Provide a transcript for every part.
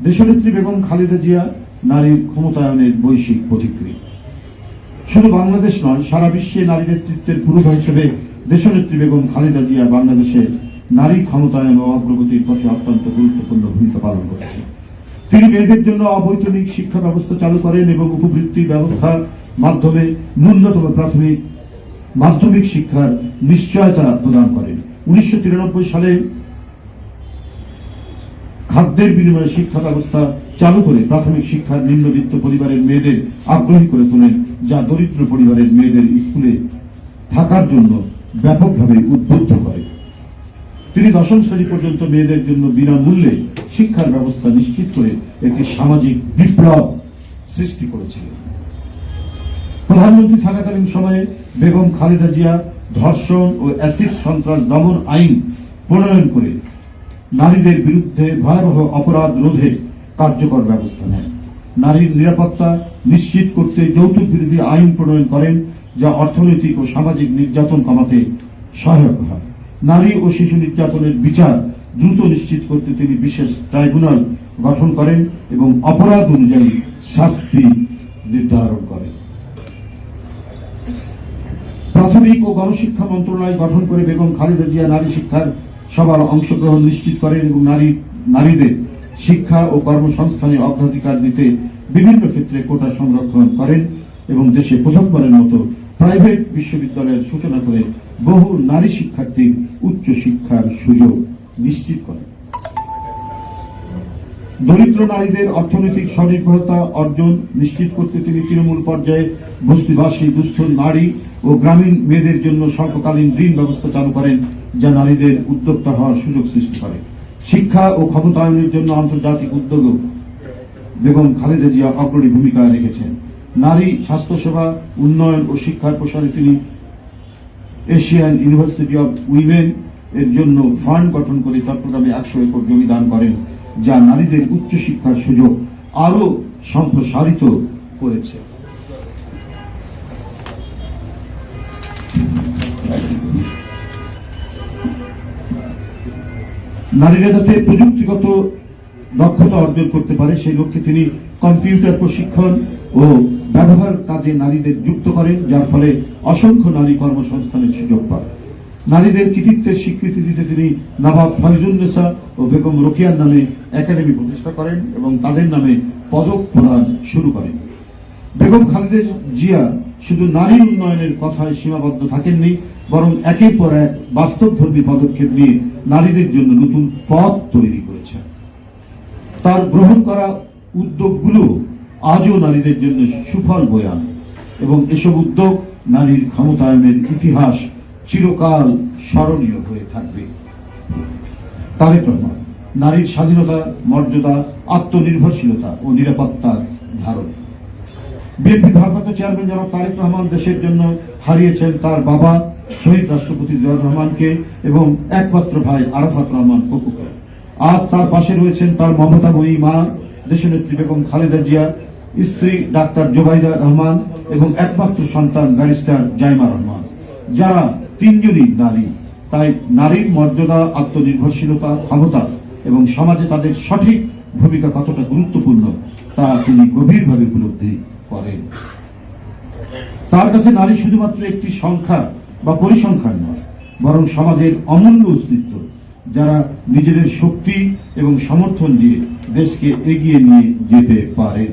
দেশনেত্রী বেগম খালেদা জিয়া নারীর ক্ষমতায়নের বৈশ্বিক প্রতিক্রিয়া। শুধু বাংলাদেশ নয়, সারা বিশ্বে নারী নেতৃত্বের পুরোধা হিসেবে দেশনেত্রী বেগম খালেদা জিয়া বাংলাদেশে নারী ক্ষমতায়ন ও অগ্রগতির পথে অত্যন্ত গুরুত্বপূর্ণ ভূমিকা পালন করেছেন। তিনি মেয়েদের জন্য অবৈতনিক শিক্ষা ব্যবস্থা চালু করেন এবং উপবৃত্তি ব্যবস্থার মাধ্যমে ন্যূনতম প্রাথমিক মাধ্যমিক শিক্ষার নিশ্চয়তা প্রদান করেন। 1993 সালে খাদ্যের বিনিময়ে শিক্ষা ব্যবস্থা চালু করে প্রাথমিক শিক্ষার নিম্নবিত্ত পরিবারের মেয়েদের আগ্রহী করে তোলেন, যা দরিদ্র পরিবারের মেয়েদের স্কুলে থাকার জন্য ব্যাপকভাবে উদ্বুদ্ধ করে। তিনি দশম শ্রেণী পর্যন্ত মেয়েদের জন্য বিনামূল্যে শিক্ষার ব্যবস্থা নিশ্চিত করে একটি সামাজিক বিপ্লব সৃষ্টি করেছিলেন। প্রধানমন্ত্রী থাকাকালীন সময়ে বেগম খালেদা জিয়া ধর্ষণ ও অ্যাসিড সন্ত্রাস দমন আইন প্রণয়ন করে নারীদের বিরুদ্ধে ভয়াবহ অপরাধ রোধে কার্যকর ব্যবস্থা নেন। নারীর নিরাপত্তা নিশ্চিত করতে যৌতুক বিরোধী আইন প্রণয়ন করেন, যা অর্থনৈতিক ও সামাজিক নির্যাতন কমাতে সহায়ক হয়। নারী ও শিশু নির্যাতনের বিচার দ্রুত নিশ্চিত করতে তিনি বিশেষ ট্রাইব্যুনাল গঠন করেন এবং অপরাধ অনুযায়ী শাস্তি নির্ধারণ করেন। প্রাথমিক ও গণশিক্ষা মন্ত্রণালয় গঠন করে বেগম খালেদা জিয়া নারী শিক্ষার সবার অংশগ্রহণ নিশ্চিত করেন এবং নারীদের শিক্ষা ও কর্মসংস্থানে অগ্রাধিকার দিতে বিভিন্ন ক্ষেত্রে কোটা সংরক্ষণ করেন এবং দেশে প্রথমবারের মতো প্রাইভেট বিশ্ববিদ্যালয়ের সূচনা করে বহু নারী শিক্ষার্থীর উচ্চ শিক্ষার সুযোগ নিশ্চিত করেন। দরিদ্র নারীদের অর্থনৈতিক স্বনির্ভরতা অর্জন নিশ্চিত করতে তিনি তৃণমূল পর্যায়ে বস্তিবাসী দুস্থ নারী ও গ্রামীণ মেয়েদের জন্য স্বল্পকালীন ঋণ ব্যবস্থা চালু করেন, যা নারীদের উদ্যোক্তা হওয়ার সুযোগ সৃষ্টি করে। শিক্ষা ও ক্ষমতায়নের জন্য আন্তর্জাতিক উদ্যোগও বেগম খালেদা জিয়া অগ্রণী ভূমিকা রেখেছেন। নারী স্বাস্থ্যসেবা উন্নয়ন ও শিক্ষার প্রসারে তিনি এশিয়ান ইউনিভার্সিটি অব উইমেন এর জন্য ফান্ড গঠন করে চট্টগ্রামে 100 একর জমি দান করেন, যা নারীদের উচ্চশিক্ষার সুযোগ আরো সম্প্রসারিত করেছে। নারীরা যাতে প্রযুক্তিগত দক্ষতা অর্জন করতে পারে সেই লক্ষ্যে তিনি কম্পিউটার প্রশিক্ষণ ও ব্যবহার কাজে নারীদের যুক্ত করেন, যার ফলে অসংখ্য নারী কর্মসংস্থানের সুযোগ পায়। নারীদের কৃতিত্বের স্বীকৃতি দিতে তিনি নবাব ফয়জুন্নেসা ও বেগম রোকেয়ার নামে একাডেমি প্রতিষ্ঠা করেন এবং তাদের নামে পদক প্রদান শুরু করেন। বেগম খালেদা জিয়া শুধু নারী উন্নয়নের কথায় সীমাবদ্ধ থাকেননি, বরং একের পর এক বাস্তবধর্মী পদক্ষেপ নিয়ে নারীদের জন্য নতুন পথ তৈরি করেছেন। তার গ্রহণ করা উদ্যোগগুলো আজও নারীদের জন্য সুফল বয়ে আনে এবং এসব উদ্যোগ নারীর ক্ষমতায়নের ইতিহাস চিরকাল স্মরণীয় হয়ে থাকবে। তারেক রহমান নারীর স্বাধীনতা, মর্যাদা, আত্মনির্ভরশীলতা ও নিরাপত্তার ধারণ। বিএনপি ভারপ্রাপ্ত চেয়ারম্যান জনাব তারেক রহমান দেশের জন্য হারিয়েছেন তার বাবা শহীদ রাষ্ট্রপতি জিয়াউর রহমানকে এবং একমাত্র ভাই আরাফাত রহমান ককুকে। আজ তার পাশে রয়েছেন তার মমতাময়ী মা দেশনেত্রী বেগম খালেদা জিয়া, স্ত্রী ডাক্তার জোবাইদা রহমান এবং একমাত্র সন্তান ব্যারিস্টার জাইমা রহমান, যারা তিনজনই নারী। তাই নারীর মর্যাদা, আত্মনির্ভরশীলতা, ক্ষমতা এবং সমাজে তাদের সঠিক ভূমিকা কতটা গুরুত্বপূর্ণ তা তিনি গভীরভাবে উপলব্ধি করেন। তার কাছে নারী শুধুমাত্র একটি সংখ্যা বা পরিসংখ্যান নয়, বরং সমাজের অমূল্য অস্তিত্ব, যারা নিজেদের শক্তি এবং সমর্থন দিয়ে দেশকে এগিয়ে নিয়ে যেতে পারে।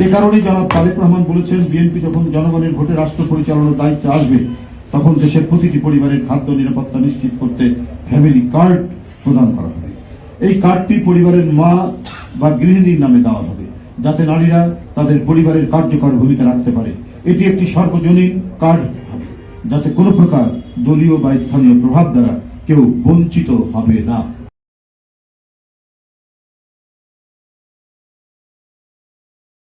এ কারণে জনাব তারেক রহমান বলেছেন, বিএনপি যখন জনগণের ভোটে রাষ্ট্র পরিচালনার দায়িত্বে আসবে, তখন দেশের প্রতিটি পরিবারের খাদ্য নিরাপত্তা নিশ্চিত করতে ফ্যামিলি কার্ড প্রদান করা হবে। এই কার্ডটি পরিবারের মা বা গৃহিণীর নামে দেওয়া হবে, যাতে নারীরা তাদের পরিবারের কার্যকর ভূমিকা রাখতে পারে। এটি একটি সর্বজনীন কার্ড হবে, যাতে কোনো প্রকার দলীয় বা স্থানীয় প্রভাব দ্বারা কেউ বঞ্চিত হবে না।